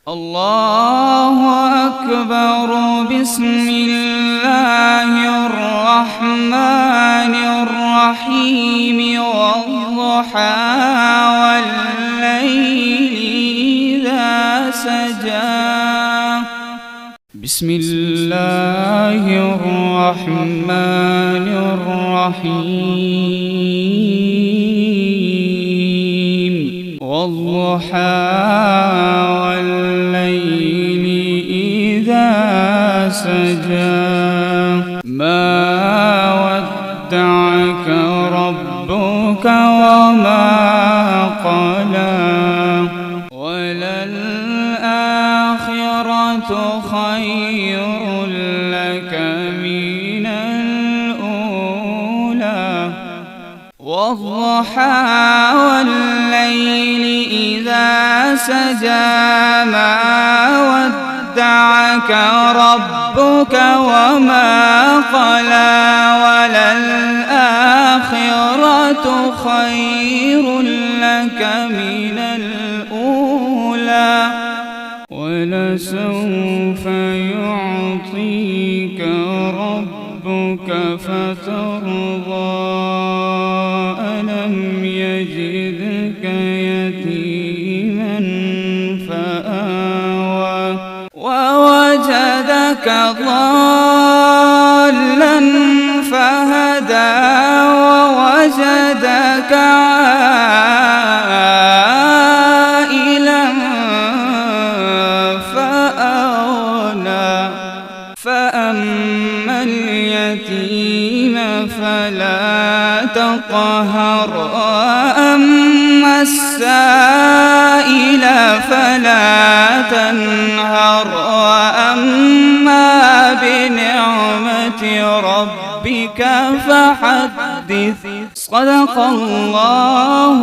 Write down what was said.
الله أكبر. بسم الله الرحمن الرحيم. والضحى والليل إذا سجى. بسم الله الرحمن الرحيم. والضحى والليل إذا سجى. ما ودعك ربك وما قلى. وللآخرة خير لك من الأولى. والضحى والليل إذا سجى. ما ودعك ربك وما قلى. وللآخرة خير لك من الأولى. ولسوف يعطيك ربك فترضى. ألم يجدك يتيما فآوى. ووجدك ضالا فهدى. ووجدك عائلا فأغنى. فأما اليتيم فلا تقهر. وأما السائل فلا تنهر. وأما بنعمة ربك فحدث. صدق الله